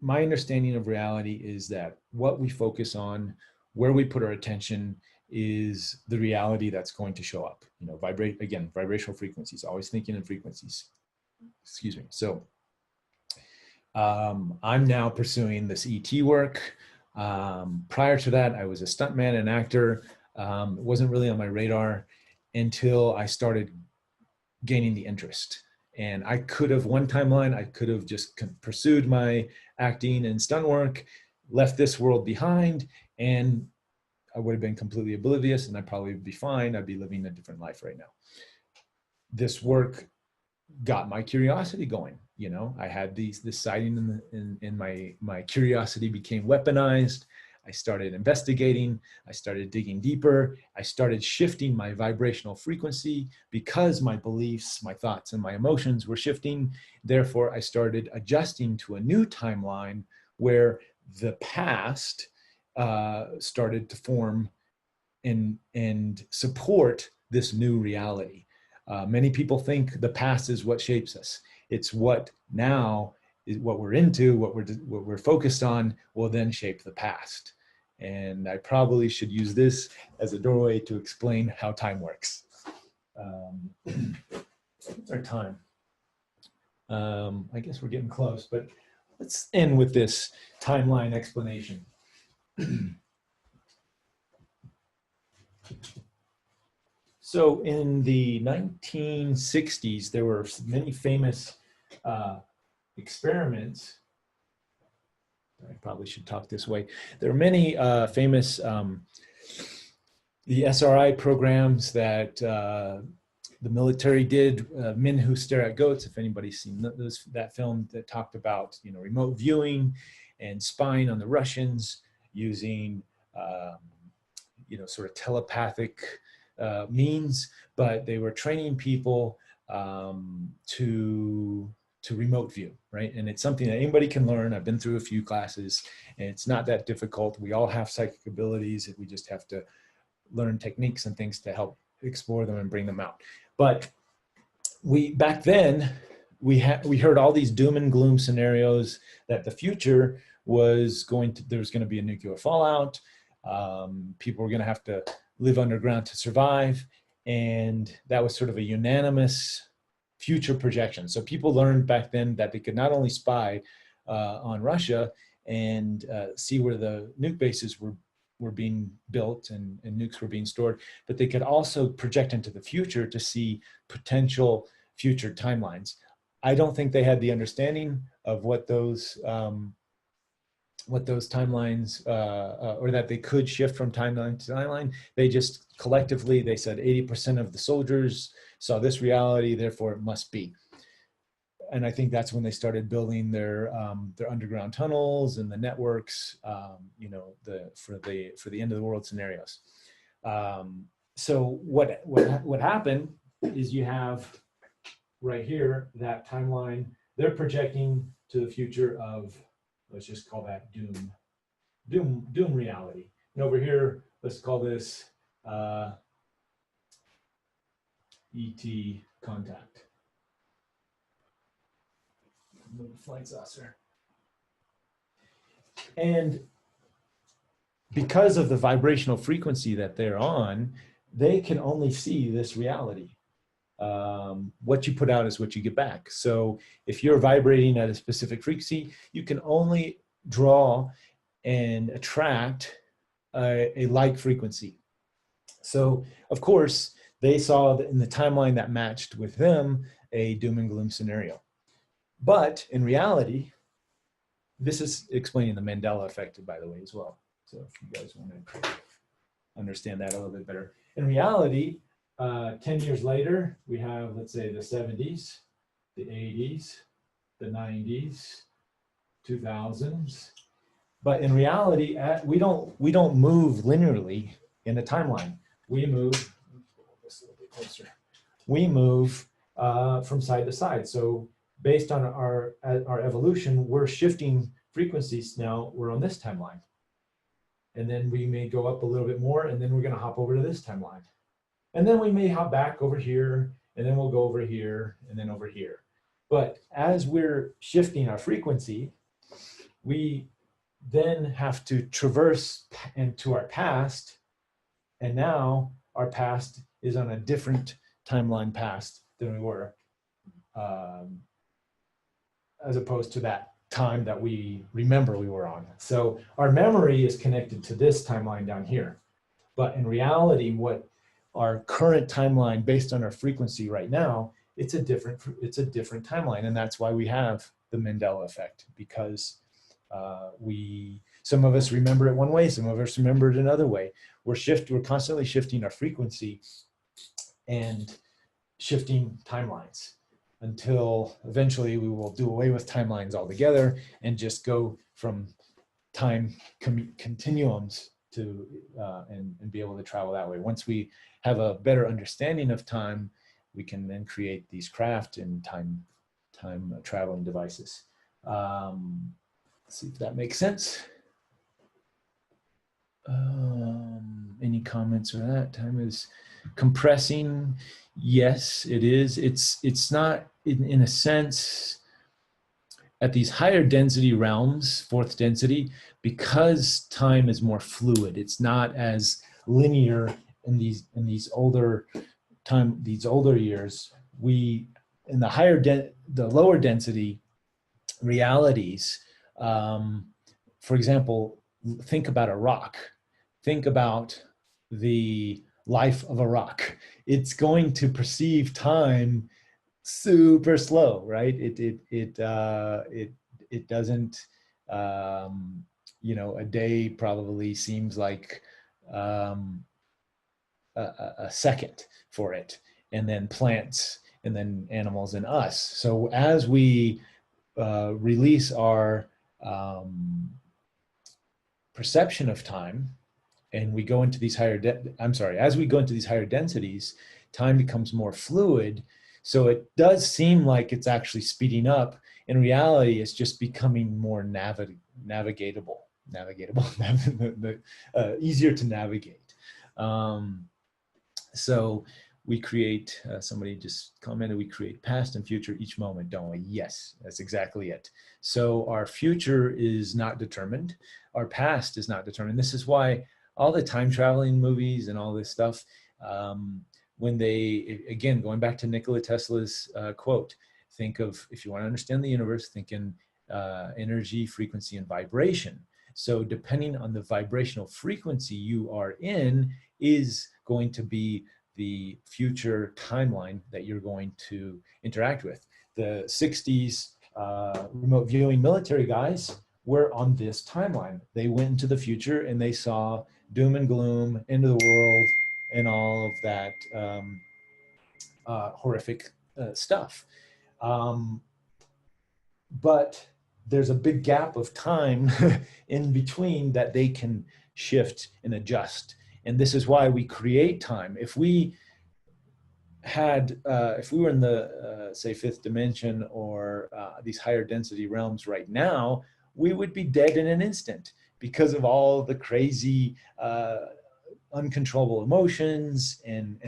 my understanding of reality is that what we focus on, where we put our attention, is the reality that's going to show up. You know, vibrational frequencies, always thinking in frequencies. Excuse me. So I'm now pursuing this ET work. Prior to that, I was a stuntman and actor. It wasn't really on my radar until I started gaining the interest. And I could have, one timeline, I could have just pursued my acting and stunt work, left this world behind, and I would have been completely oblivious, and I'd probably be fine. I'd be living a different life right now. This work got my curiosity going. You know, I had this sighting in my curiosity became weaponized. I started investigating. I started digging deeper. I started shifting my vibrational frequency because my beliefs, my thoughts, and my emotions were shifting. Therefore, I started adjusting to a new timeline where the past started to form and support this new reality. Many people think the past is what shapes us. It's what now is what we're into, what we're focused on will then shape the past. And I probably should use this as a doorway to explain how time works. What's our time? I guess we're getting close, but let's end with this timeline explanation. So in the 1960s, there were many famous experiments. I probably should talk this way. There are many famous, the SRI programs that the military did, Men Who Stare at Goats, if anybody's seen that film that talked about, you know, remote viewing and spying on the Russians using, you know, sort of telepathic means, but they were training people to remote view, right? And it's something that anybody can learn. I've been through a few classes, and it's not that difficult. We all have psychic abilities. We just have to learn techniques and things to help explore them and bring them out. But back then, we heard all these doom and gloom scenarios that the future was there was going to be a nuclear fallout. People were going to have to live underground to survive. And that was sort of a unanimous future projection. So people learned back then that they could not only spy on Russia and see where the nuke bases were being built and nukes were being stored, but they could also project into the future to see potential future timelines. I don't think they had the understanding of what those timelines, or that they could shift from timeline to timeline. They just collectively, they said 80% of the soldiers saw this reality, therefore it must be. And I think that's when they started building their underground tunnels and the networks, you know, for the end of the world scenarios. So what happened is you have right here that timeline. They're projecting to the future of, let's just call that doom reality. And over here, let's call this ET contact. Flight saucer. And because of the vibrational frequency that they're on, they can only see this reality. What you put out is what you get back. So if you're vibrating at a specific frequency, you can only draw and attract a like frequency. So of course, they saw that in the timeline that matched with them a doom and gloom scenario. But in reality, this is explaining the Mandela effect, by the way, as well. So if you guys want to understand that a little bit better. In reality, 10 years later, we have, let's say, the 70s, the 80s, the 90s, 2000s. But in reality, we don't move linearly in a timeline. We move, this a little bit closer. We move from side to side. So based on our evolution, we're shifting frequencies now. We're on this timeline. And then we may go up a little bit more, and then we're going to hop over to this timeline. And then we may hop back over here, and then we'll go over here, and then over here. But as we're shifting our frequency, we then have to traverse into our past, and now our past is on a different timeline past than we were, um, as opposed to that time that we remember we were on. So our memory is connected to this timeline down here. But in reality, what our current timeline based on our frequency right now, it's a different timeline. And that's why we have the Mandela effect, because some of us remember it one way, some of us remember it another way. We're constantly shifting our frequency and shifting timelines, until eventually we will do away with timelines altogether and just go from time continuums to and be able to travel that way. Once we have a better understanding of time, we can then create these craft and time traveling devices. Let's see if that makes sense. Any comments on that? Time is compressing. Yes, it is. It's not in a sense at these higher density realms, fourth density, because time is more fluid. It's not as linear in these older years. We in the lower density realities. For example, think about a rock. Think about the life of a rock. It's going to perceive time super slow, right? It doesn't, a day probably seems like a second for it, and then plants, and then animals, and us. So as we release our perception of time, and we go into these as we go into these higher densities, time becomes more fluid. So it does seem like it's actually speeding up. In reality, it's just becoming more navigatable, easier to navigate. So we create, somebody just commented, we create past and future each moment, don't we? Yes, that's exactly it. So our future is not determined. Our past is not determined. This is why all the time traveling movies and all this stuff, when they, again, going back to Nikola Tesla's quote, think of, if you want to understand the universe, think in energy, frequency, and vibration. So depending on the vibrational frequency you are in is going to be the future timeline that you're going to interact with. The 60s remote viewing military guys were on this timeline. They went into the future and they saw doom and gloom, end of the world, and all of that horrific stuff. But there's a big gap of time in between that they can shift and adjust. And this is why we create time. If we were in the, say, fifth dimension or these higher density realms right now, we would be dead in an instant because of all the crazy, uncontrollable emotions, and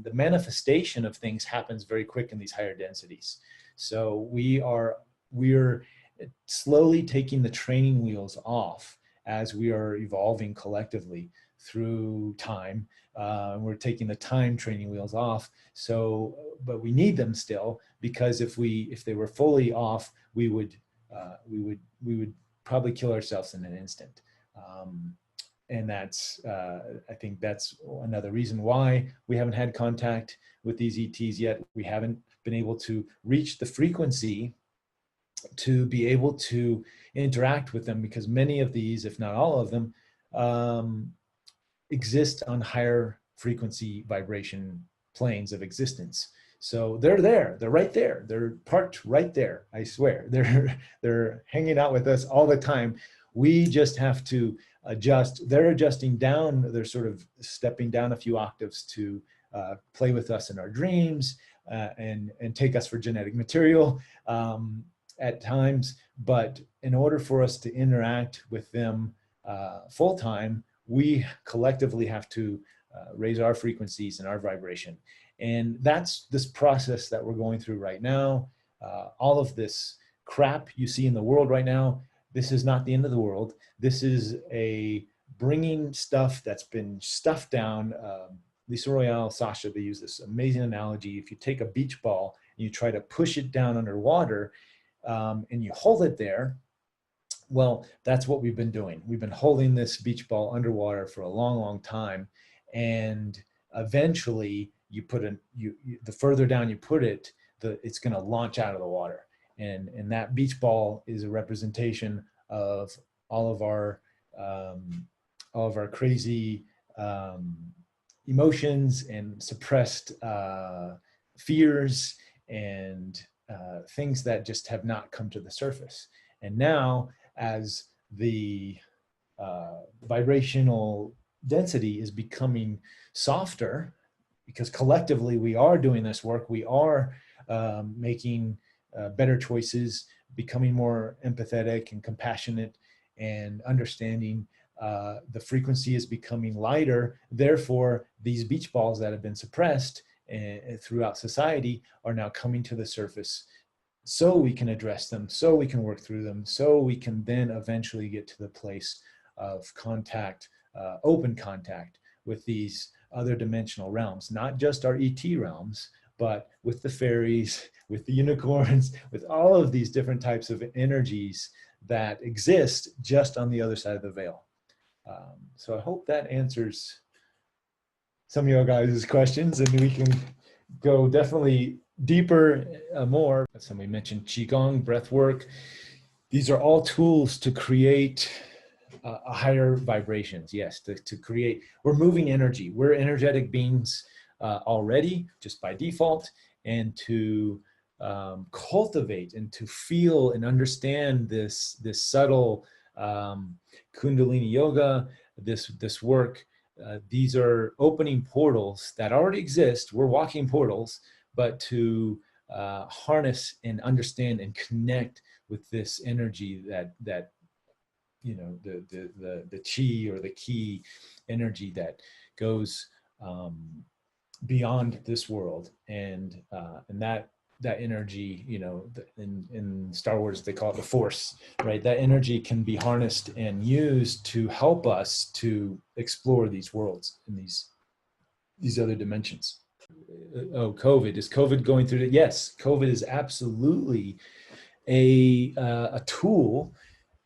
the manifestation of things happens very quick in these higher densities. So we're slowly taking the training wheels off as we are evolving collectively through time. We're taking the time training wheels off. So, but we need them still, because if they were fully off, we would probably kill ourselves in an instant. And that's, I think that's another reason why we haven't had contact with these ETs yet. We haven't been able to reach the frequency to be able to interact with them, because many of these, if not all of them, exist on higher frequency vibration planes of existence. So they're there, they're right there, they're parked right there, I swear. They're hanging out with us all the time. We just have to adjust. They're adjusting down, they're sort of stepping down a few octaves to play with us in our dreams and take us for genetic material at times. But in order for us to interact with them full time, we collectively have to raise our frequencies and our vibration. And that's this process that we're going through right now. All of this crap you see in the world right now, This is not the end of the world. This is a bringing stuff that's been stuffed down. Lisa Royale, Sasha, they use this amazing analogy. If you take a beach ball and you try to push it down underwater, and you hold it there, well, that's what we've been doing. We've been holding this beach ball underwater for a long, long time. And eventually you put the further down you put it, it's going to launch out of the water. And that beach ball is a representation of all of our crazy emotions and suppressed fears and things that just have not come to the surface. And now, as the vibrational density is becoming softer, because collectively we are doing this work, we are making better choices, becoming more empathetic and compassionate and understanding. The frequency is becoming lighter. Therefore, these beach balls that have been suppressed throughout society are now coming to the surface, so we can address them, so we can work through them, so we can then eventually get to the place of contact, open contact with these other dimensional realms, not just our ET realms, but with the fairies, with the unicorns, with all of these different types of energies that exist just on the other side of the veil. So I hope that answers some of your guys' questions, and we can go definitely deeper, more. Somebody mentioned Qigong, breath work. These are all tools to create a higher vibrations. Yes, to create, we're moving energy. We're energetic beings already, just by default, and to cultivate and to feel and understand this subtle Kundalini yoga, this work. These are opening portals that already exist. We're walking portals, but to harness and understand and connect with this energy that you know, the chi or the ki energy that goes beyond this world, and that energy, you know, in Star Wars they call it the Force, right? That energy can be harnessed and used to help us to explore these worlds and these other dimensions. Oh, COVID, is COVID going through it? Yes, COVID is absolutely a tool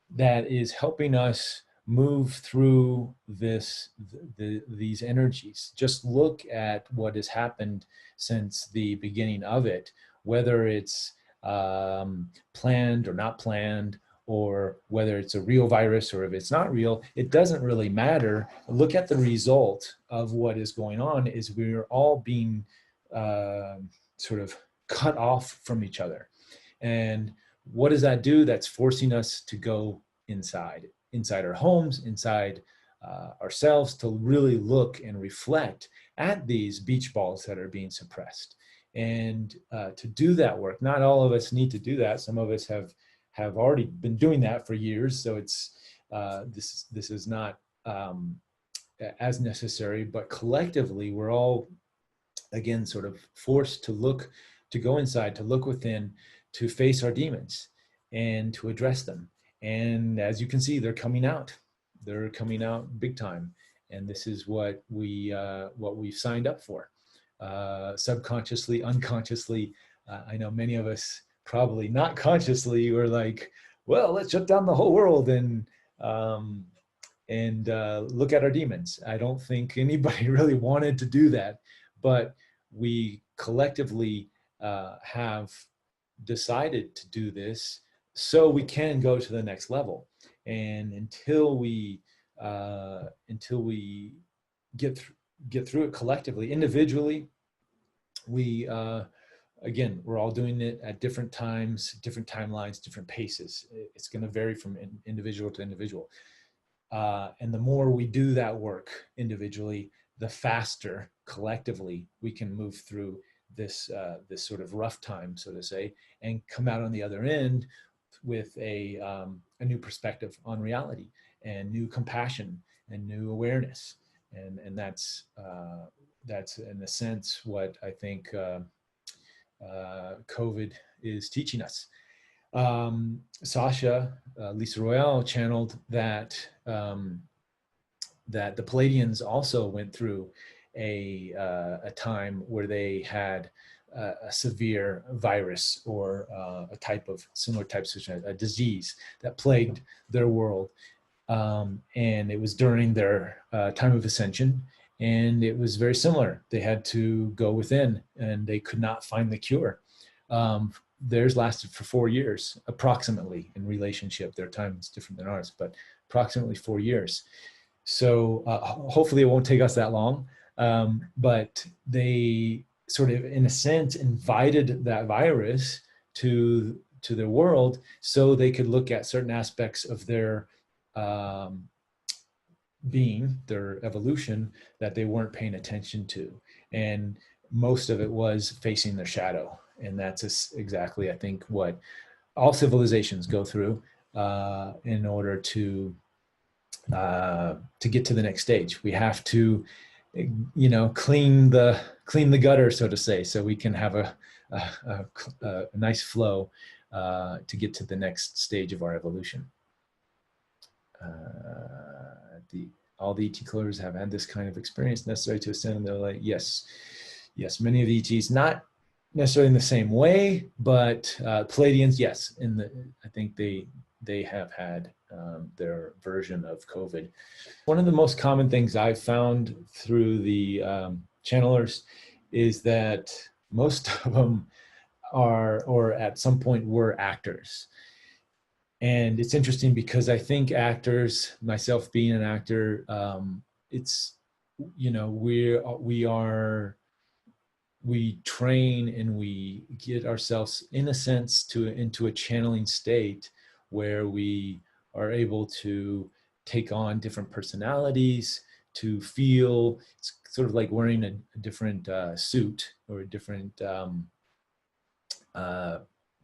that is helping us move through these energies. Just look at what has happened since the beginning of it, whether it's planned or not planned, or whether it's a real virus or if it's not real. It doesn't really matter. Look at the result of what is going on. Is we're all being sort of cut off from each other. And what does that do? That's forcing us to go inside our homes, inside ourselves, to really look and reflect at these beach balls that are being suppressed. And to do that work, not all of us need to do that. Some of us have already been doing that for years. So it's this is not as necessary, but collectively we're all, again, sort of forced to go inside, to look within, to face our demons and to address them. And as you can see, they're coming out big time. And this is what we've signed up for, subconsciously, unconsciously. I know many of us probably not consciously were like, well, let's shut down the whole world and look at our demons. I don't think anybody really wanted to do that, but we collectively have decided to do this so we can go to the next level. And until we get through it collectively, individually, we again, we're all doing it at different times, different timelines, different paces. It's going to vary from individual to individual. And the more we do that work individually, the faster collectively we can move through this sort of rough time, so to say, and come out on the other end with a new perspective on reality and new compassion and new awareness. And that's in a sense what I think COVID is teaching us. Sasha, Lisa Royale channeled that that the Palladians also went through a time where they had a severe virus or a type of similar types of a disease that plagued their world. And it was during their time of ascension, and it was very similar. They had to go within, and they could not find the cure. Theirs lasted for 4 years, approximately, in relationship. Their time is different than ours, but approximately 4 years. So hopefully it won't take us that long. But they sort of, in a sense, invited that virus to their world so they could look at certain aspects of their being, their evolution, that they weren't paying attention to. And most of it was facing their shadow. And that's exactly, I think, what all civilizations go through in order to get to the next stage. We have to, clean the gutter, so to say, so we can have a nice flow to get to the next stage of our evolution. All the ET killers have had this kind of experience necessary to ascend in their light. Yes, many of the ETs, not necessarily in the same way, but Palladians, yes. I think they have had their version of COVID. One of the most common things I've found through the channelers is that most of them are, or at some point were, actors. And it's interesting because I think actors, myself being an actor, it's, we train and we get ourselves, in a sense, into a channeling state where we are able to take on different personalities, to feel. It's sort of like wearing a different suit or a different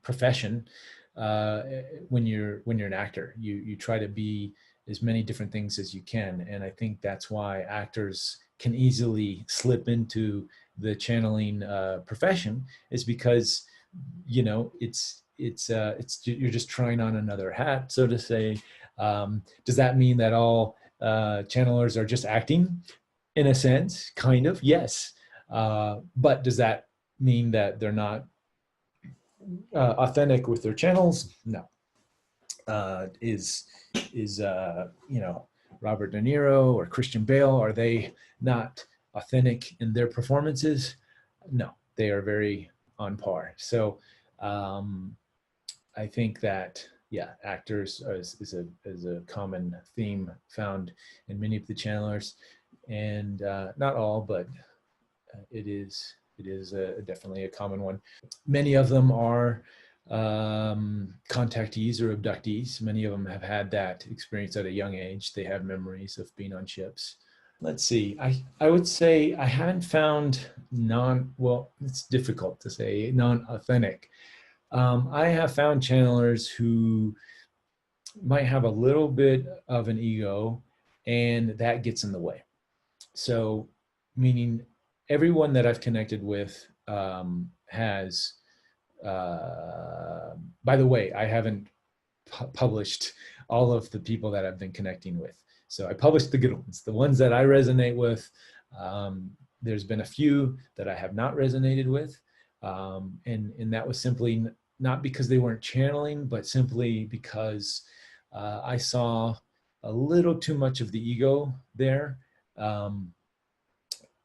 profession. When you're an actor, you try to be as many different things as you can, and I think that's why actors can easily slip into the channeling profession, is because it's you're just trying on another hat, so to say. Does that mean that all channelers are just acting? In a sense, kind of, yes. But does that mean that they're not authentic with their channels? No. Is Robert De Niro or Christian Bale, are they not authentic in their performances? No, they are very on par. So I think that, yeah, actors is a common theme found in many of the channelers, and not all, but it is definitely a common one. Many of them are contactees or abductees. Many of them have had that experience at a young age. They have memories of being on ships. Let's see, I would say I haven't found well, it's difficult to say non-authentic. I have found channelers who might have a little bit of an ego, and that gets in the way. So, meaning everyone that I've connected with has, by the way, I haven't published all of the people that I've been connecting with. So I published the good ones, the ones that I resonate with. There's been a few that I have not resonated with. And that was simply not because they weren't channeling, but simply because I saw a little too much of the ego there.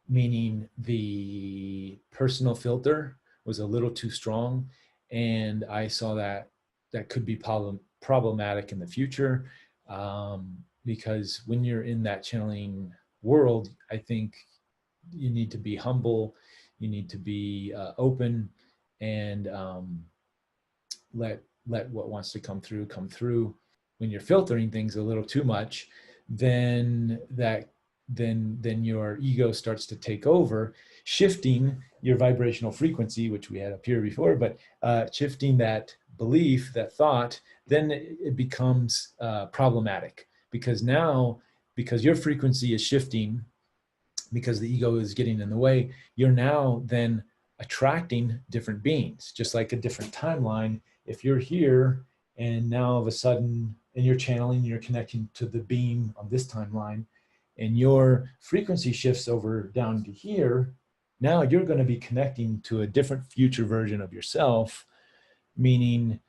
Meaning the personal filter was a little too strong, and I saw that could be problematic in the future, because when you're in that channeling world, I think you need to be humble, you need to be open, and let what wants to come through. When you're filtering things a little too much, then your ego starts to take over, shifting your vibrational frequency, which we had up here before, but shifting that belief, that thought, then it becomes problematic, because your frequency is shifting, because the ego is getting in the way, you're now then attracting different beings, just like a different timeline. If you're here And now all of a sudden, and you're channeling, you're connecting to the beam on this timeline, and your frequency shifts over down to here. Now you're going to be connecting to a different future version of yourself, meaning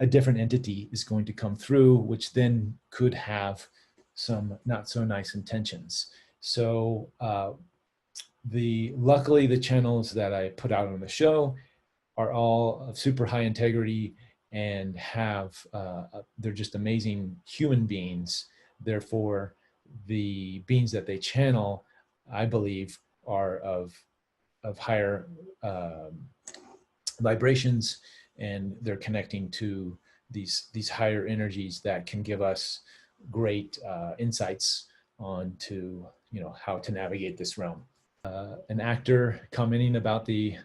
a different entity is going to come through, which then could have some not so nice intentions. So luckily the channels that I put out on the show are all of super high integrity and they're just amazing human beings. Therefore, the beings that they channel, I believe, are of higher vibrations, and they're connecting to these higher energies that can give us great insights on to how to navigate this realm. An actor commenting about the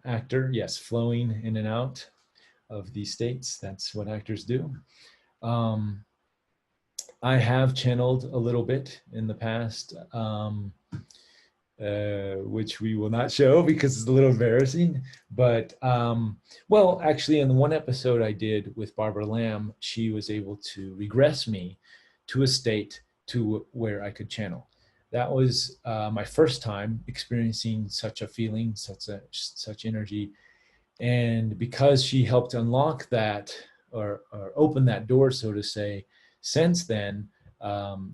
actor, yes, flowing in and out of these states. That's what actors do. I have channeled a little bit in the past, which we will not show because it's a little embarrassing. But, well, actually, in the one episode I did with Barbara Lamb, she was able to regress me to a state to where I could channel. That was my first time experiencing such a feeling, such energy. And because she helped unlock that or open that door, so to say, since then,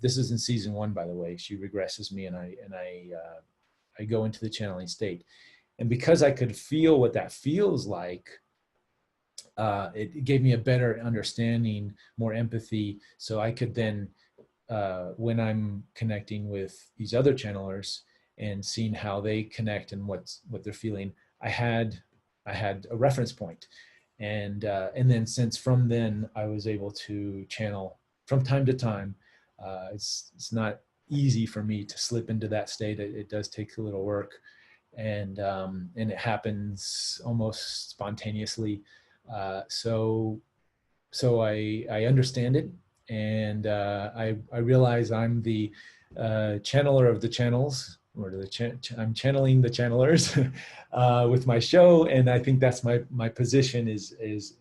this is in season 1, by the way, she regresses me and I go into the channeling state. And because I could feel what that feels like, it gave me a better understanding, more empathy. So I could then, when I'm connecting with these other channelers and seeing how they connect and what they're feeling, I had a reference point. And then from then I was able to channel from time to time. It's not easy for me to slip into that state. It does take a little work, and it happens almost spontaneously. So I understand it, and I realize I'm the channeler of the channels, or I'm channeling the channelers with my show, and I think that's my position is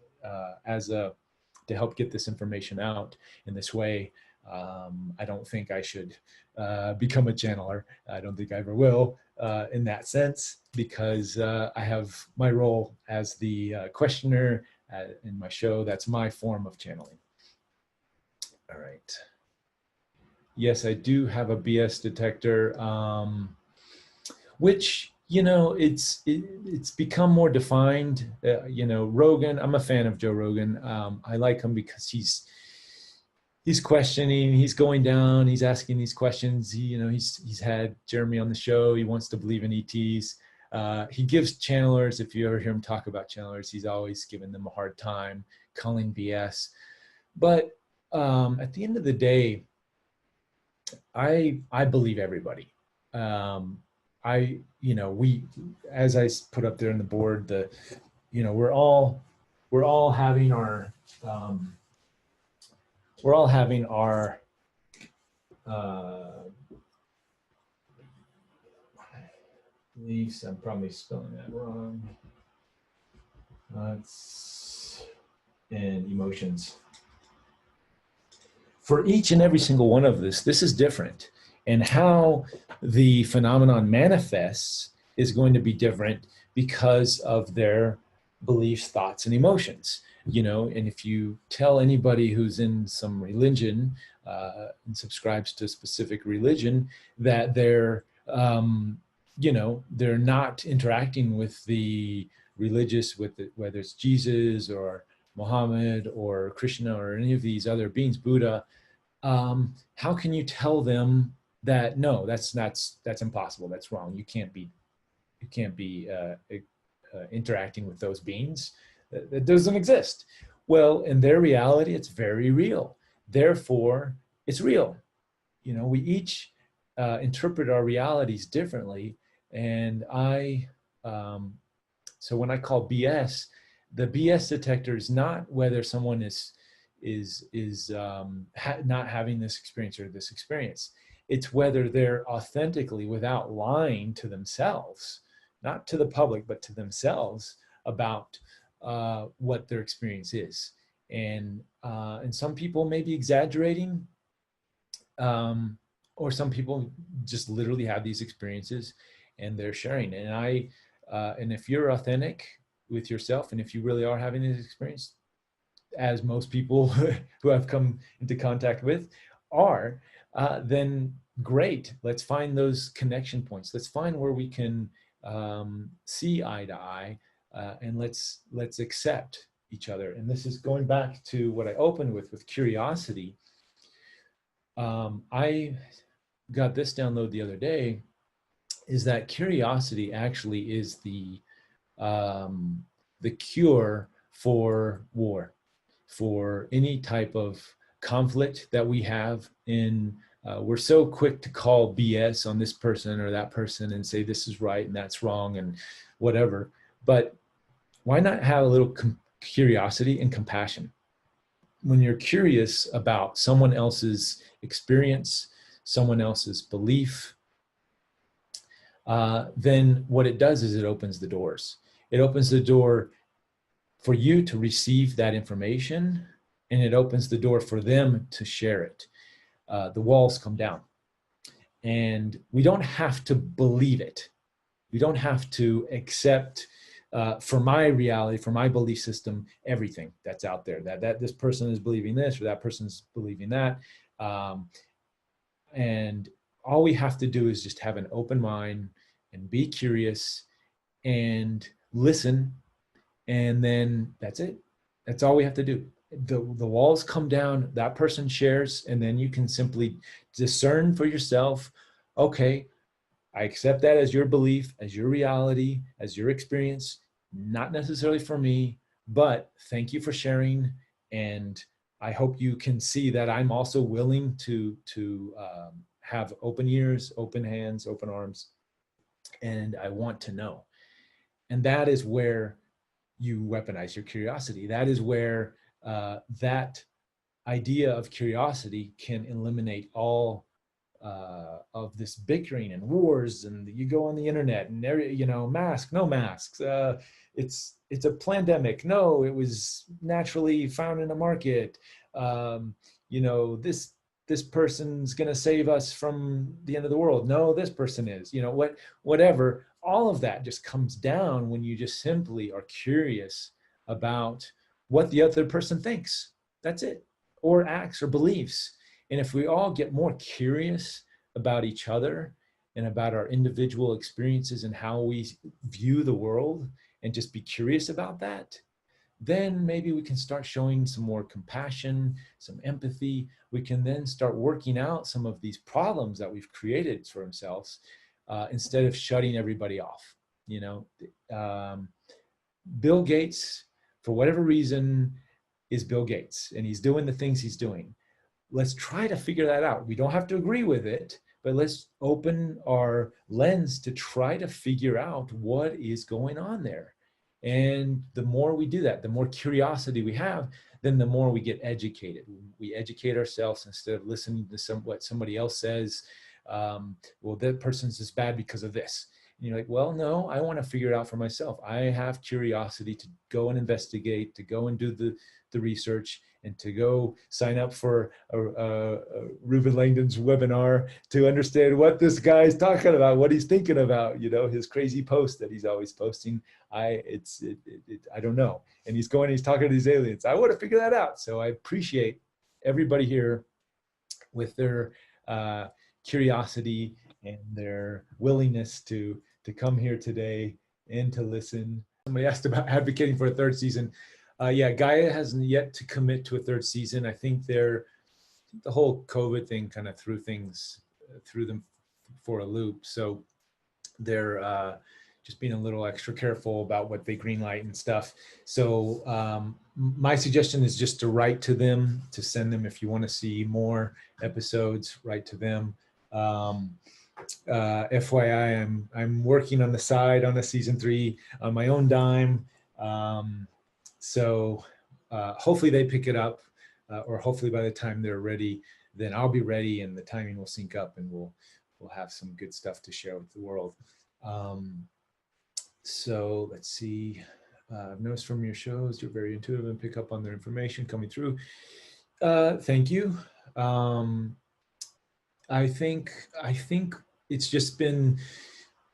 to help get this information out in this way. I don't think I should become a channeler. I don't think I ever will in that sense, because I have my role as the questioner in my show. That's my form of channeling. All right. Yes, I do have a BS detector, which, it's become more defined. Rogan, I'm a fan of Joe Rogan. I like him because he's questioning, he's going down, he's asking these questions. He's had Jeremy on the show. He wants to believe in ETs. He gives channelers, if you ever hear him talk about channelers, he's always giving them a hard time, calling BS. But at the end of the day, I believe everybody. We, as I put up there on the board, we're all having our beliefs. I'm probably spelling that wrong. And emotions. For each and every single one of this is different. And how the phenomenon manifests is going to be different because of their beliefs, thoughts, and emotions. And if you tell anybody who's in some religion and subscribes to a specific religion that they're not interacting with the religious, whether it's Jesus or Muhammad or Krishna or any of these other beings, Buddha, how can you tell them that no, that's impossible, that's wrong, you can't be interacting with those beings? That doesn't exist. Well, in their reality, it's very real. Therefore, it's real. We each interpret our realities differently, and so when I call BS, the BS detector is not whether someone is not having this experience or this experience. It's whether they're authentically, without lying to themselves, not to the public, but to themselves, about what their experience is. And some people may be exaggerating, or some people just literally have these experiences and they're sharing. And if you're authentic with yourself, and if you really are having this experience, as most people who I've come into contact with are, then great. Let's find those connection points. Let's find where we can see eye to eye, and let's accept each other. And this is going back to what I opened with curiosity. I got this download the other day, is that curiosity actually is the cure for war, for any type of conflict that we have in. We're so quick to call BS on this person or that person and say this is right and that's wrong and whatever. But why not have a little curiosity and compassion? When you're curious about someone else's experience, someone else's belief, then what it does is it opens the doors. It opens the door for you to receive that information, and it opens the door for them to share it. The walls come down, and we don't have to believe it. We don't have to accept, for my reality, for my belief system, everything that's out there, that this person is believing this or that person's believing that. And all we have to do is just have an open mind and be curious and listen. And then that's it. That's all we have to do. The walls come down, that person shares, and then you can simply discern for yourself, okay, I accept that as your belief, as your reality, as your experience, not necessarily for me, but thank you for sharing. And I hope you can see that I'm also willing to have open ears, open hands, open arms, and I want to know. And that is where you weaponize your curiosity. That is where that idea of curiosity can eliminate all of this bickering and wars. And you go on the internet and there, mask, no masks. It's a pandemic. No, it was naturally found in a market. This person's going to save us from the end of the world. No, this person is. Whatever. All of that just comes down when you just simply are curious about what the other person thinks. That's it, or acts or beliefs. And if we all get more curious about each other and about our individual experiences and how we view the world, and just be curious about that, then maybe we can start showing some more compassion, some empathy. We can then start working out some of these problems that we've created for ourselves, instead of shutting everybody off. Bill Gates, for whatever reason, is Bill Gates, and he's doing the things he's doing. Let's try to figure that out. We don't have to agree with it, but let's open our lens to try to figure out what is going on there. And the more we do that, the more curiosity we have, then the more we get educated. We educate ourselves instead of listening to what somebody else says. Well, that person's just bad because of this. And you're like, well, no, I want to figure it out for myself. I have curiosity to go and investigate, to go and do the research, and to go sign up for Reuben Langdon's webinar to understand what this guy's talking about, what he's thinking about, his crazy post that he's always posting. I don't know. And he's talking to these aliens. I want to figure that out. So I appreciate everybody here with their curiosity and their willingness to come here today and to listen. Somebody asked about advocating for a third season. Gaia hasn't yet to commit to a third season. I think the whole COVID thing kind of threw them for a loop. So they're just being a little extra careful about what they greenlight and stuff. So my suggestion is just to write to them, to send them, if you want to see more episodes, write to them. FYI, I'm working on the side on a season 3 on my own dime. So hopefully they pick it up, or hopefully by the time they're ready, then I'll be ready and the timing will sync up and we'll have some good stuff to share with the world. So let's see. I've noticed from your shows, you're very intuitive and pick up on their information coming through. Thank you. I think it's just been,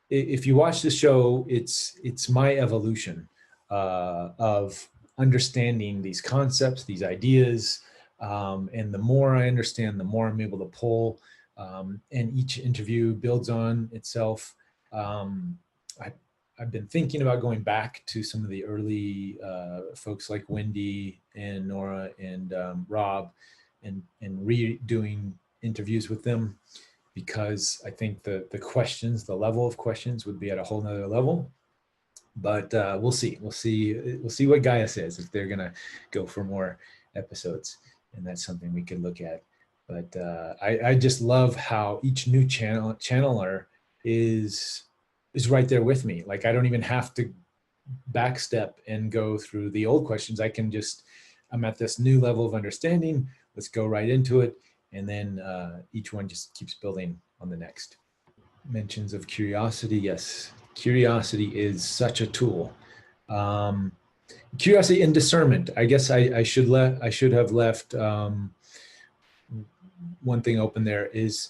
if you watch the show, it's my evolution of understanding these concepts, these ideas, and the more I understand, the more I'm able to pull. And each interview builds on itself. I, I've been thinking about going back to some of the early folks like Wendy and Nora and Rob, and redoing interviews with them, because I think the questions, the level of questions would be at a whole nother level. But we'll see. We'll see what Gaia says, if they're gonna go for more episodes, and that's something we could look at. But I just love how each new channeler is right there with me. Like, I don't even have to backstep and go through the old questions. I can just, I'm at this new level of understanding. Let's go right into it. And then each one just keeps building on the next. Mentions of curiosity. Yes, curiosity is such a tool. Curiosity and discernment. I guess I should have left one thing open there, is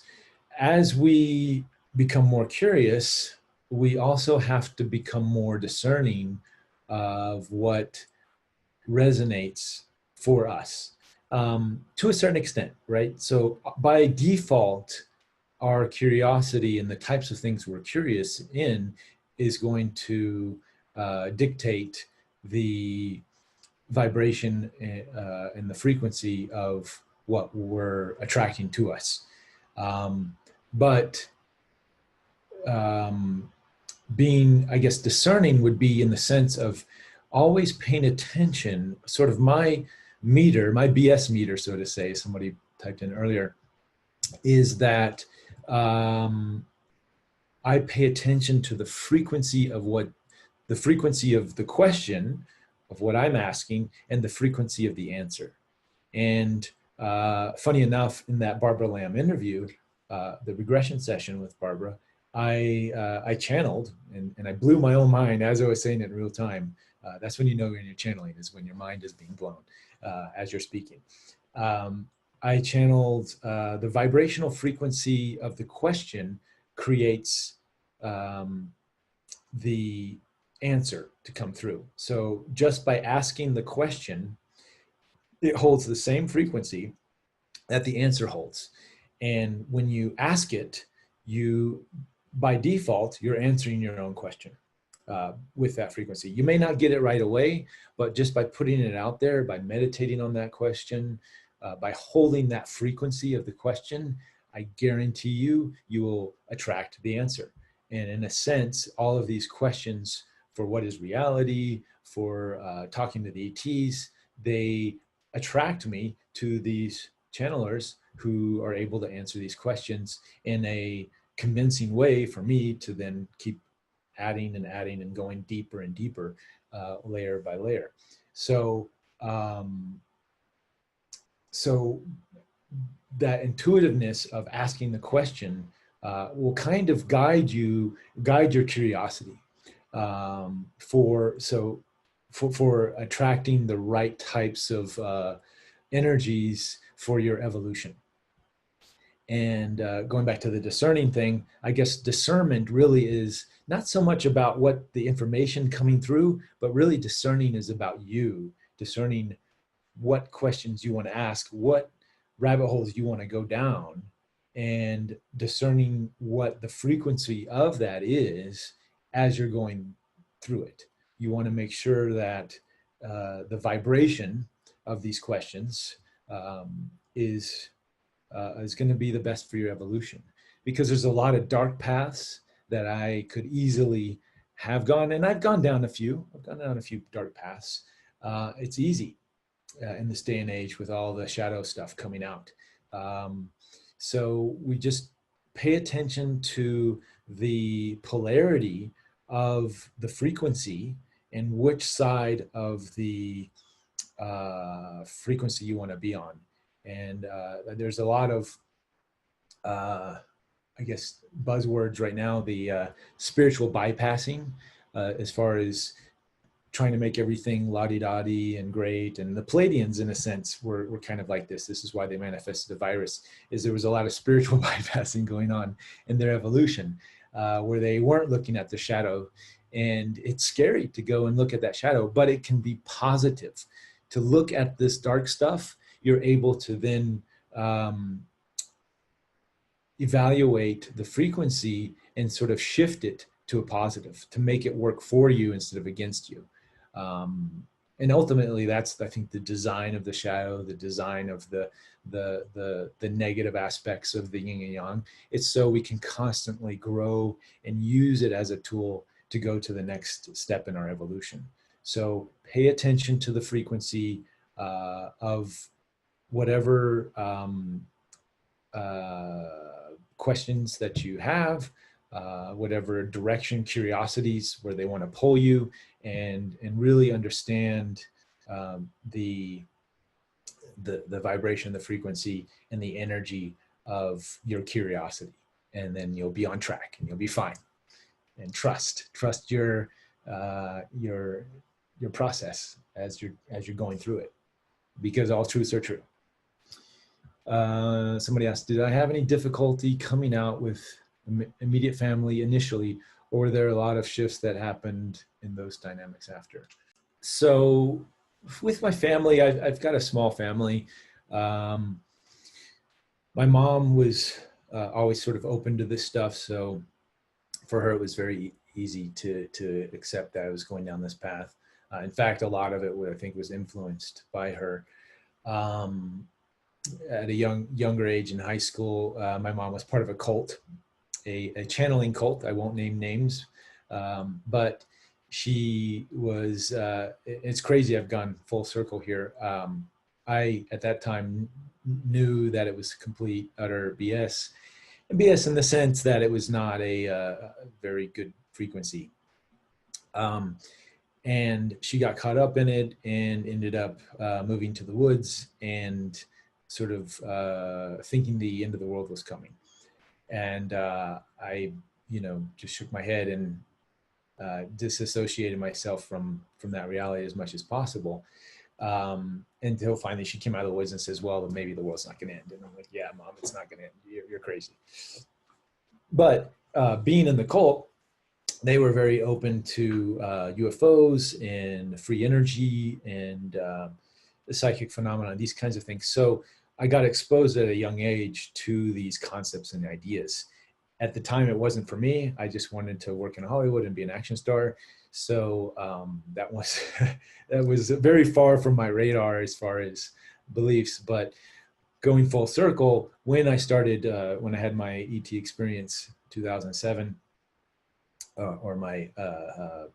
as we become more curious, we also have to become more discerning of what resonates for us, to a certain extent, right? So by default, our curiosity and the types of things we're curious in is going to dictate the vibration and the frequency of what we're attracting to us. But being, I guess, discerning would be in the sense of always paying attention, sort of my meter, my BS meter, so to say, somebody typed in earlier, is that I pay attention to the frequency of the question of what I'm asking, and the frequency of the answer. And funny enough, in that Barbara Lamb interview, the regression session with Barbara, I channeled and I blew my own mind as I was saying it in real time. That's when you know when you're channeling, is when your mind is being blown as you're speaking. I channeled the vibrational frequency of the question creates the answer to come through. So just by asking the question, it holds the same frequency that the answer holds. And when you ask it, you, by default, you're answering your own question with that frequency. You may not get it right away, but just by putting it out there, by meditating on that question, by holding that frequency of the question, I guarantee you, you will attract the answer. And in a sense, all of these questions for what is reality, for talking to the ETs, they attract me to these channelers who are able to answer these questions in a convincing way for me to then keep adding and going deeper and deeper, layer by layer. So, so that intuitiveness of asking the question will kind of guide your curiosity for attracting the right types of energies for your evolution. And going back to the discerning thing, I guess discernment really is not so much about what the information coming through, but really discerning is about you, discerning what questions you want to ask, what rabbit holes you want to go down, and discerning what the frequency of that is as you're going through it. You want to make sure that the vibration of these questions is going to be the best for your evolution, because there's a lot of dark paths that I could easily have gone, and I've gone down a few. I've gone down a few dark paths. It's easy in this day and age with all the shadow stuff coming out. So we just pay attention to the polarity of the frequency and which side of the frequency you want to be on. And there's a lot of, I guess, buzzwords right now, the spiritual bypassing, as far as trying to make everything la-di-da-di and great. And the Palladians, in a sense, were kind of like this. This is why they manifested the virus, is there was a lot of spiritual bypassing going on in their evolution, where they weren't looking at the shadow. And it's scary to go and look at that shadow, but it can be positive. To look at this dark stuff, you're able to then evaluate the frequency and sort of shift it to a positive, to make it work for you instead of against you. And ultimately, that's, I think, the design of the shadow, the design of the negative aspects of the yin and yang. It's so we can constantly grow and use it as a tool to go to the next step in our evolution. So pay attention to the frequency of whatever questions that you have, whatever direction, curiosities where they want to pull you, and really understand the vibration, the frequency, and the energy of your curiosity. And then you'll be on track and you'll be fine. And trust your process as you're going through it, because all truths are true. Somebody asked, did I have any difficulty coming out with immediate family initially, or were there a lot of shifts that happened in those dynamics after? So with my family, I've got a small family. My mom was always sort of open to this stuff. So for her, it was very easy to accept that I was going down this path. In fact, a lot of it, I think, was influenced by her. At a younger age in high school, my mom was part of a cult, a channeling cult. I won't name names, but she was, it's crazy, I've gone full circle here. I, at that time, knew that it was complete, utter BS. And BS in the sense that it was not a very good frequency. And she got caught up in it and ended up moving to the woods and sort of thinking the end of the world was coming. And I, just shook my head and disassociated myself from that reality as much as possible. Until finally she came out of the woods and says, well, maybe the world's not going to end. And I'm like, yeah, Mom, it's not going to end. You're crazy. But being in the cult, they were very open to UFOs and free energy and the psychic phenomena, these kinds of things. So I got exposed at a young age to these concepts and ideas. At the time, it wasn't for me. I just wanted to work in Hollywood and be an action star. So that was that was very far from my radar as far as beliefs. But going full circle, when I started, when I had my ET experience, 2007, or my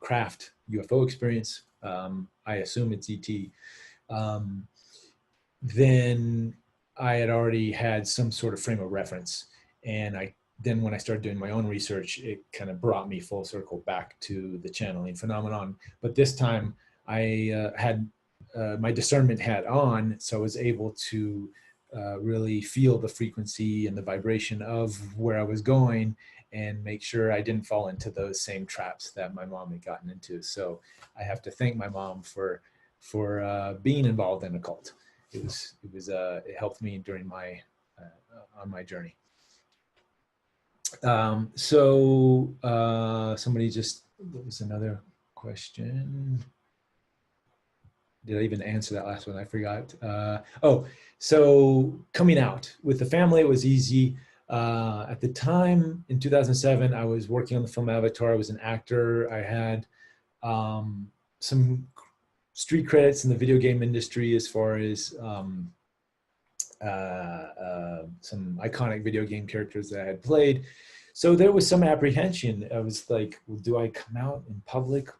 craft UFO experience, I assume it's ET. Then I had already had some sort of frame of reference, and then when I started doing my own research, it kind of brought me full circle back to the channeling phenomenon. But this time I had my discernment hat on, so I was able to really feel the frequency and the vibration of where I was going and make sure I didn't fall into those same traps that my mom had gotten into. So I have to thank my mom for being involved in a cult. It helped me during my on my journey. Somebody just, there was another question. Did I even answer that last one? I forgot. So coming out with the family, it was easy. At the time in 2007, I was working on the film Avatar. I was an actor. I had some street credits in the video game industry as far as some iconic video game characters that I had played. So there was some apprehension. I was like, well, do I come out in public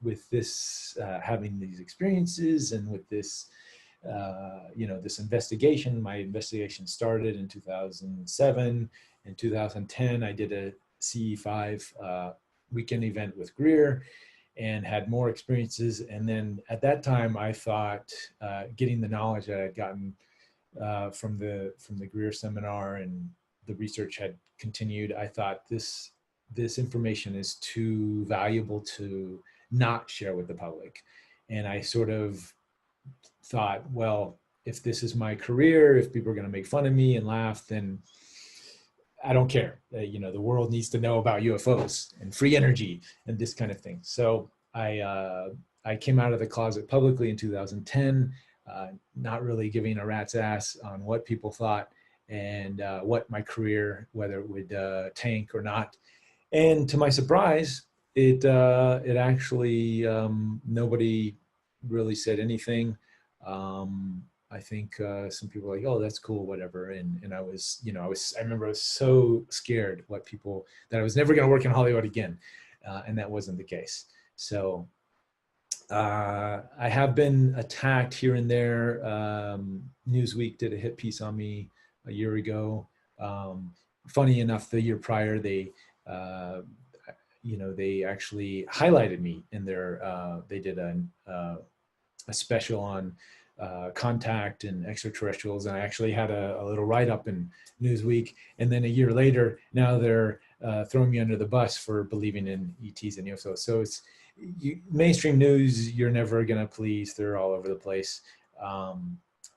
with this, having these experiences and with this, this investigation? My investigation started in 2007. In 2010, I did a CE5 weekend event with Greer and had more experiences. And then at that time, I thought getting the knowledge that I'd gotten from the Greer seminar and the research had continued, I thought this information is too valuable to not share with the public. And I sort of thought, well, if this is my career, if people are going to make fun of me and laugh, then I don't care. The world needs to know about UFOs and free energy and this kind of thing. So I came out of the closet publicly in 2010, not really giving a rat's ass on what people thought and what my career, whether it would tank or not. And to my surprise, it actually, nobody really said anything. I think some people were like, oh, that's cool, whatever. And I was, I remember I was so scared that I was never going to work in Hollywood again. And that wasn't the case. So I have been attacked here and there. Newsweek did a hit piece on me a year ago. Funny enough, the year prior, they actually highlighted me in their, they did a special on contact and extraterrestrials, and I actually had a little write-up in Newsweek. And then a year later, now they're throwing me under the bus for believing in ETs and UFOs. So it's mainstream news, you're never going to please. They're all over the place.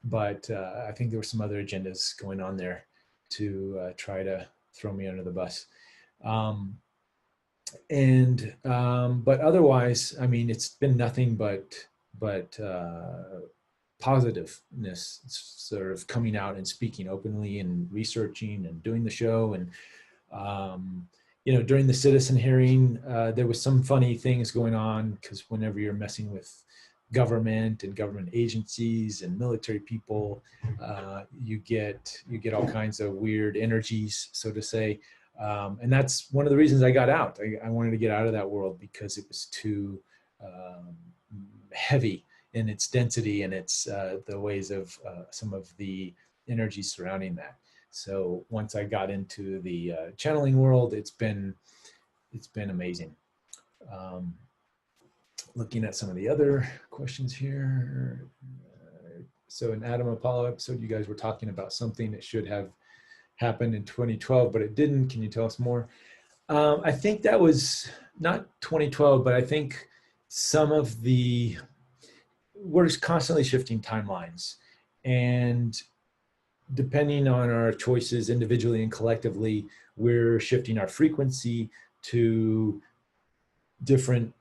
But I think there were some other agendas going on there to try to throw me under the bus. But otherwise, I mean, it's been nothing but positiveness, sort of coming out and speaking openly and researching and doing the show. And during the citizen hearing, there was some funny things going on, because whenever you're messing with government and government agencies and military people, you get all kinds of weird energies, so to say. And that's one of the reasons I got out. I wanted to get out of that world because it was too heavy in its density and its the ways of some of the energies surrounding that. So once I got into the channeling world, it's been amazing. Looking at some of the other questions here. So in Adam Apollo episode, you guys were talking about something that should have happened in 2012, but it didn't. Can you tell us more? I think that was not 2012, but I think we're constantly shifting timelines, and depending on our choices individually and collectively, we're shifting our frequency to different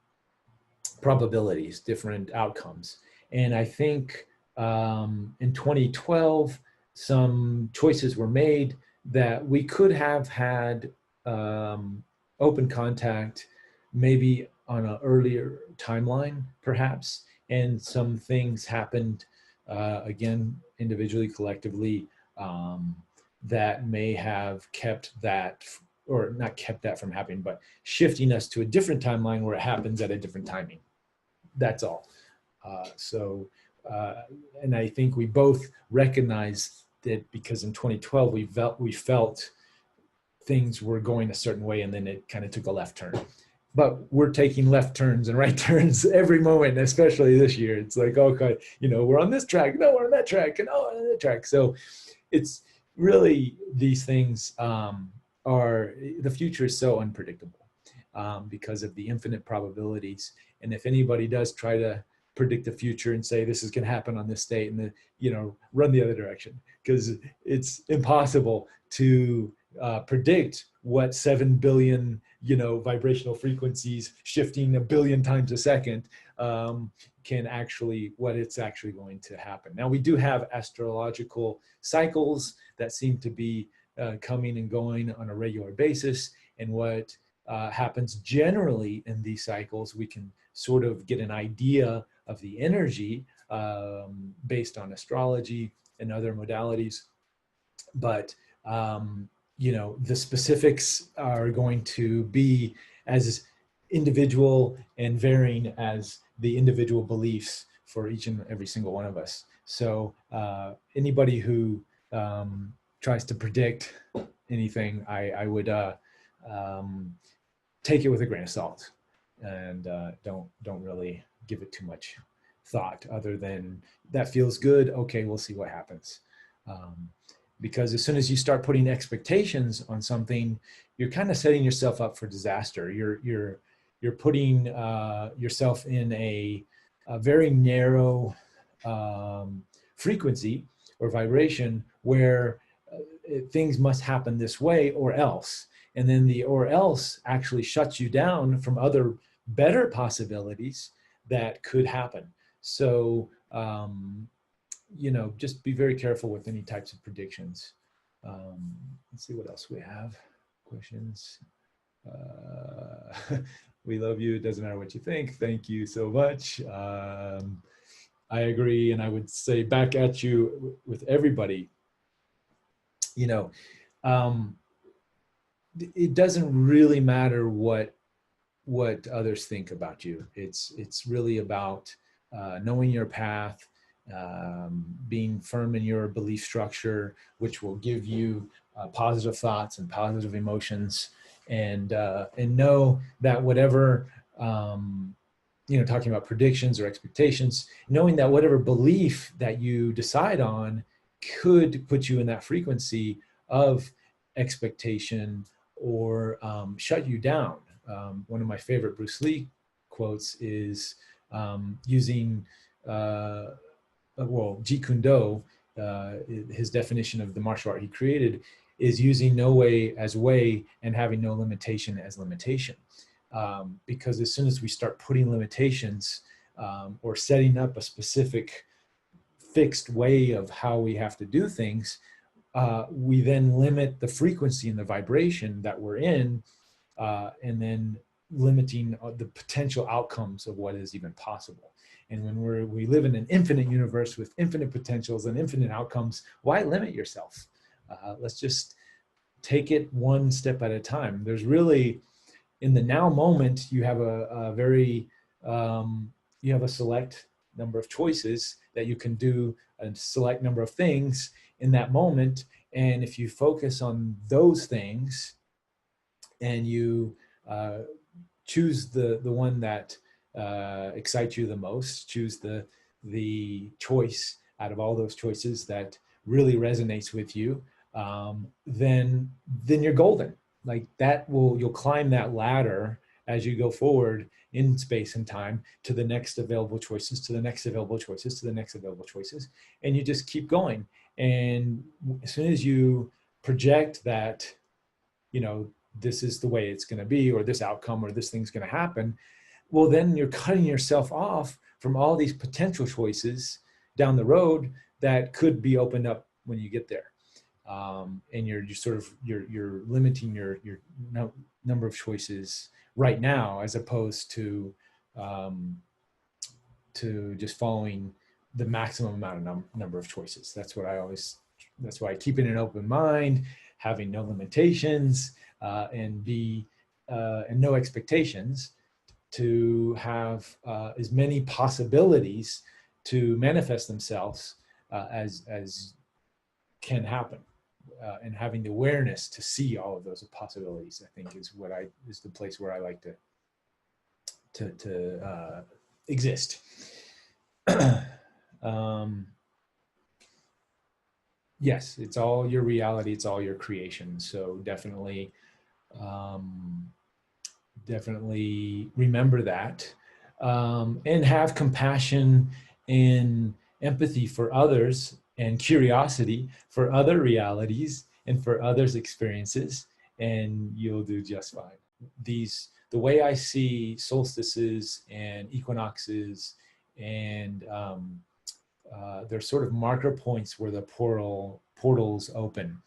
probabilities, different outcomes. And I think in 2012, some choices were made that we could have had open contact maybe on an earlier timeline, perhaps. And some things happened, again, individually, collectively, that may have kept that, or not kept that from happening, but shifting us to a different timeline where it happens at a different timing. That's all. And I think we both recognize that, because in 2012, we felt things were going a certain way, and then it kind of took a left turn. But we're taking left turns and right turns every moment, especially this year. It's like, okay, we're on this track. No, we're on that track. And oh, on that track. So it's really, these things the future is so unpredictable because of the infinite probabilities. And if anybody does try to predict the future and say this is going to happen on this date, and then, run the other direction, because it's impossible to predict what 7 billion vibrational frequencies shifting 1 billion times a second what it's actually going to happen. Now, we do have astrological cycles that seem to be coming and going on a regular basis, and what happens generally in these cycles, we can sort of get an idea of the energy based on astrology and other modalities. But the specifics are going to be as individual and varying as the individual beliefs for each and every single one of us. So anybody who tries to predict anything, I would take it with a grain of salt, and don't really give it too much thought, other than that feels good. Okay, we'll see what happens. Because as soon as you start putting expectations on something, you're kind of setting yourself up for disaster. You're you're putting yourself in a very narrow frequency or vibration where things must happen this way or else. And then the or else actually shuts you down from other better possibilities that could happen. So, you know, just be very careful with any types of predictions. Let's see what else we have. Questions. We love you. It doesn't matter what you think. Thank you so much. I agree. And I would say back at you with everybody, you know, it doesn't really matter what others think about you. It's really about knowing your path, being firm in your belief structure, which will give you positive thoughts and positive emotions, and know that whatever, you know, talking about predictions or expectations, knowing that whatever belief that you decide on could put you in that frequency of expectation or shut you down. One of my favorite Bruce Lee quotes is using, well, Jeet Kune Do, his definition of the martial art he created is using no way as way and having no limitation as limitation. Because as soon as we start putting limitations or setting up a specific fixed way of how we have to do things, we then limit the frequency and the vibration that we're in, and then limiting the potential outcomes of what is even possible. And when we live in an infinite universe with infinite potentials and infinite outcomes, why limit yourself? Let's just take it one step at a time. There's really, in the now moment, you have a very, you have a select number of choices that you can do, a select number of things in that moment. And if you focus on those things and you choose the one that excites you the most, choose the choice out of all those choices that really resonates with you, then you're golden. Like that you'll climb that ladder as you go forward in space and time to the next available choices, to the next available choices, to the next available choices. And you just keep going. And as soon as you project that, you know, this is the way it's going to be, or this outcome, or this thing's going to happen, well, then you're cutting yourself off from all these potential choices down the road that could be opened up when you get there. And you're limiting your number of choices right now, as opposed to just following the maximum amount of number of choices. That's why I keep it an open mind, having no limitations, and no expectations, to have as many possibilities to manifest themselves as can happen. And having the awareness to see all of those possibilities, I think, is the place where I like to exist. Yes, it's all your reality. It's all your creation. So definitely remember that, and have compassion and empathy for others, and curiosity for other realities and for others' experiences, and you'll do just fine. The way I see solstices and equinoxes, and they're sort of marker points where the portals open.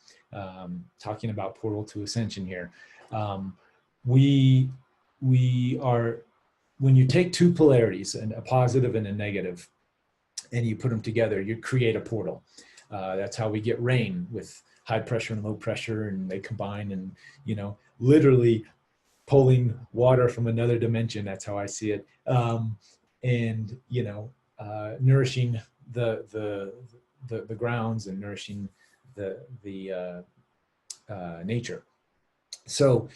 Talking about portal to ascension here. We are, when you take two polarities, a positive and a negative, and you put them together, you create a portal. That's how we get rain, with high pressure and low pressure, and they combine, and, you know, literally pulling water from another dimension. That's how I see it. And, you know, nourishing the grounds, and nourishing the nature. So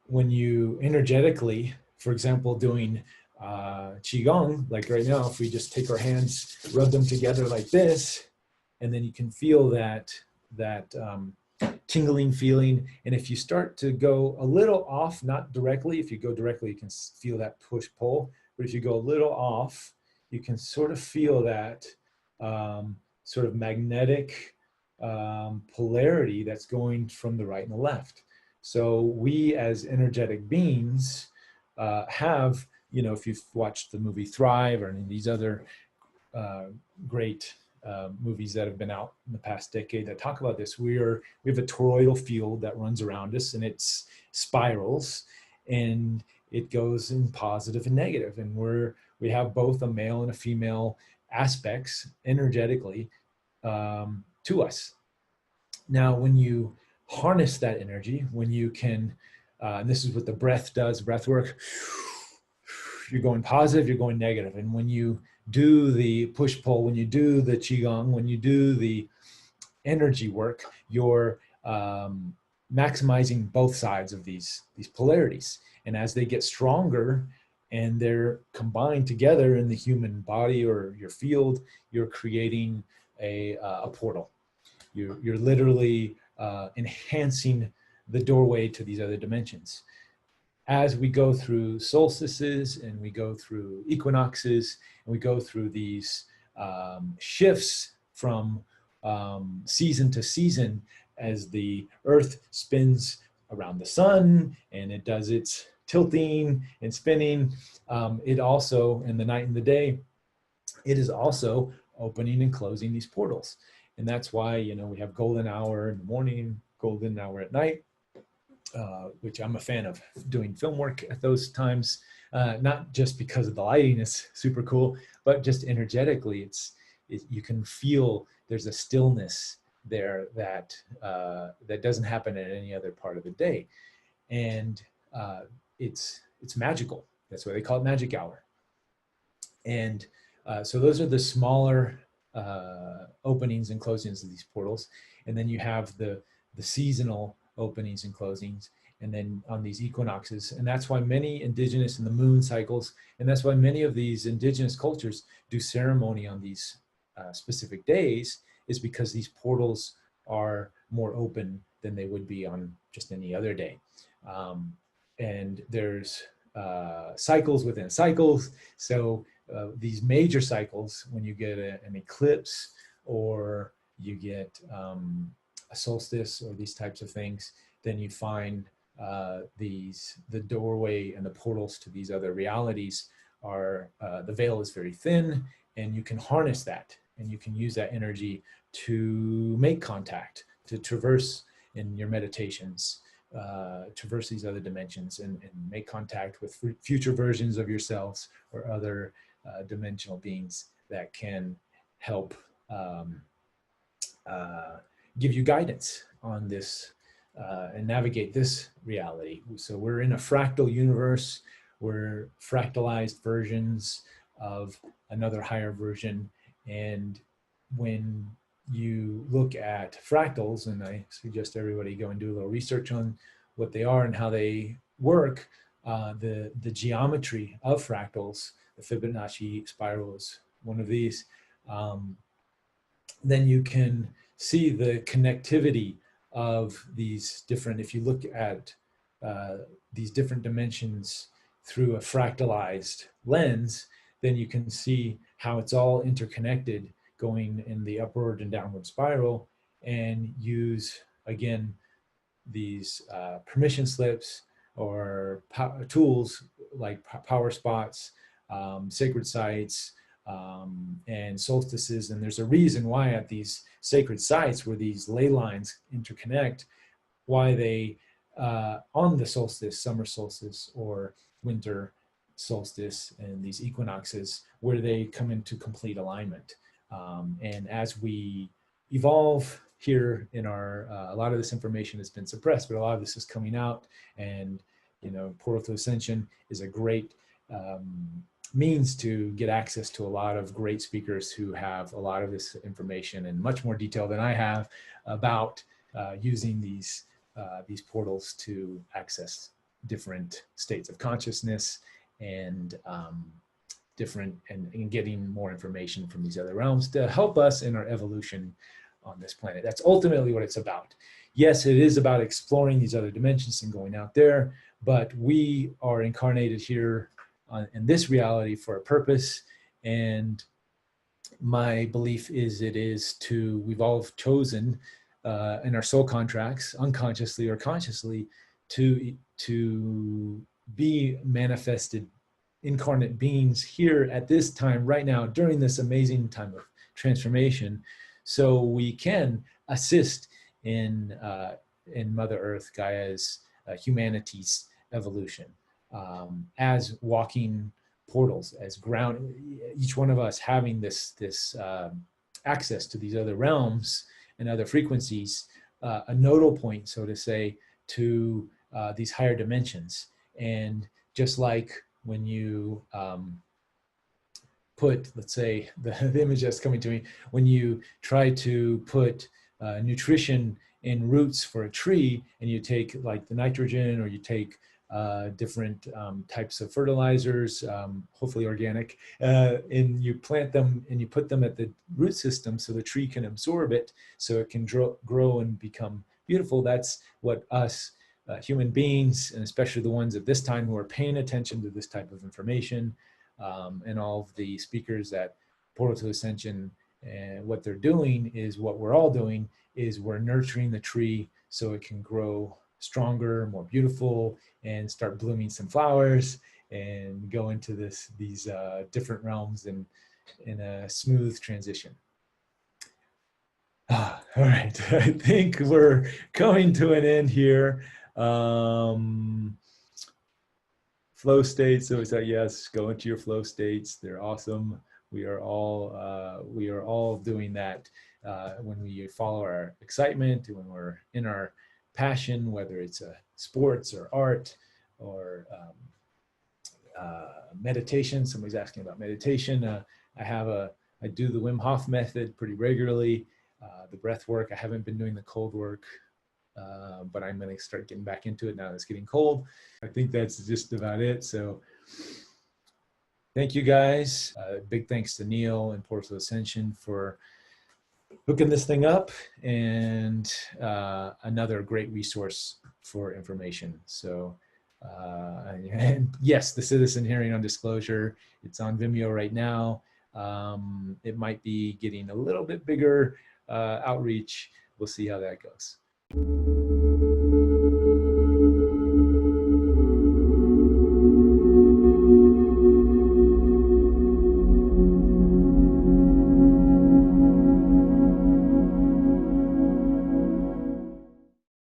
when you energetically, for example, doing Qigong, like right now, if we just take our hands, rub them together like this, and then you can feel that tingling feeling. And if you start to go a little off, not directly, if you go directly, you can feel that push pull. But if you go a little off, you can sort of feel that sort of magnetic polarity that's going from the right and the left. So we as energetic beings have, you know, if you've watched the movie Thrive or any of these other great movies that have been out in the past decade that talk about this, we have a toroidal field that runs around us, and it's spirals, and it goes in positive and negative, and we have both a male and a female aspects energetically to us. Now, when you harness that energy, when you can, and this is what the breath does, breath work, you're going positive, you're going negative. And when you do the push pull, when you do the qigong, when you do the energy work, you're maximizing both sides of these polarities. And as they get stronger and they're combined together in the human body or your field, you're creating a portal. You're literally enhancing the doorway to these other dimensions. As we go through solstices and we go through equinoxes and we go through these shifts from season to season, as the earth spins around the sun and it does its tilting and spinning, it also, in the night and the day, it is also opening and closing these portals. And that's why, you know, we have golden hour in the morning, golden hour at night, which I'm a fan of doing film work at those times, not just because of the lighting is super cool, but just energetically, you can feel there's a stillness there that doesn't happen at any other part of the day, and it's magical. That's why they call it magic hour. And so those are the smaller openings and closings of these portals, and then you have the seasonal openings and closings, and then on these equinoxes. And that's why many indigenous in the moon cycles, and that's why many of these indigenous cultures do ceremony on these specific days, is because these portals are more open than they would be on just any other day. And there's cycles within cycles. So these major cycles, when you get an eclipse or you get a solstice or these types of things, then you find the doorway and the portals to these other realities are, the veil is very thin, and you can harness that, and you can use that energy to make contact, to traverse in your meditations, traverse these other dimensions and make contact with future versions of yourselves or other dimensional beings that can help give you guidance on this and navigate this reality. So we're in a fractal universe. We're fractalized versions of another higher version. And when you look at fractals, and I suggest everybody go and do a little research on what they are and how they work, the geometry of fractals, the Fibonacci spiral is one of these, then you can see the connectivity of these different, if you look at these different dimensions through a fractalized lens, then you can see how it's all interconnected going in the upward and downward spiral, and use, again, these permission slips or tools like power spots, sacred sites, and solstices. And there's a reason why at these sacred sites where these ley lines interconnect, why they, on the solstice, summer solstice or winter solstice, and these equinoxes, where they come into complete alignment. And as we evolve here in our, a lot of this information has been suppressed, but a lot of this is coming out, and, you know, Portal to Ascension is a great means to get access to a lot of great speakers who have a lot of this information in much more detail than I have about using these portals to access different states of consciousness and different, and getting more information from these other realms to help us in our evolution on this planet. That's ultimately what it's about. yes, it is about exploring these other dimensions and going out there, but we are incarnated here in this reality for a purpose. And my belief is we've all chosen in our soul contracts, unconsciously or consciously, to be manifested incarnate beings here at this time, right now, during this amazing time of transformation, so we can assist in Mother Earth, Gaia's, humanity's evolution, as walking portals, as ground, each one of us having this access to these other realms and other frequencies, a nodal point, so to say, to these higher dimensions. And just like when you put, let's say, the image that's coming to me, when you try to put nutrition in roots for a tree, and you take like the nitrogen, or you take different types of fertilizers, hopefully organic, and you plant them and you put them at the root system so the tree can absorb it, so it can grow and become beautiful. That's what us human beings, and especially the ones at this time who are paying attention to this type of information, and all of the speakers at Portal to Ascension, and what they're doing is what we're all doing, is we're nurturing the tree so it can grow stronger, more beautiful, and start blooming some flowers and go into these different realms in a smooth transition. All right, I think we're coming to an end here. Flow states, so we said, yes, go into your flow states. They're awesome. We are all doing that when we follow our excitement, when we're in our passion, whether it's sports or art or meditation. Somebody's asking about meditation. I do the Wim Hof method pretty regularly. The breath work, I haven't been doing the cold work, but I'm going to start getting back into it now that it's getting cold. I think that's just about it. So thank you guys. Big thanks to Neil and Portal Ascension for hooking this thing up, and another great resource for information. So and yes, the Citizen Hearing on Disclosure, it's on Vimeo right now. It might be getting a little bit bigger outreach. We'll see how that goes.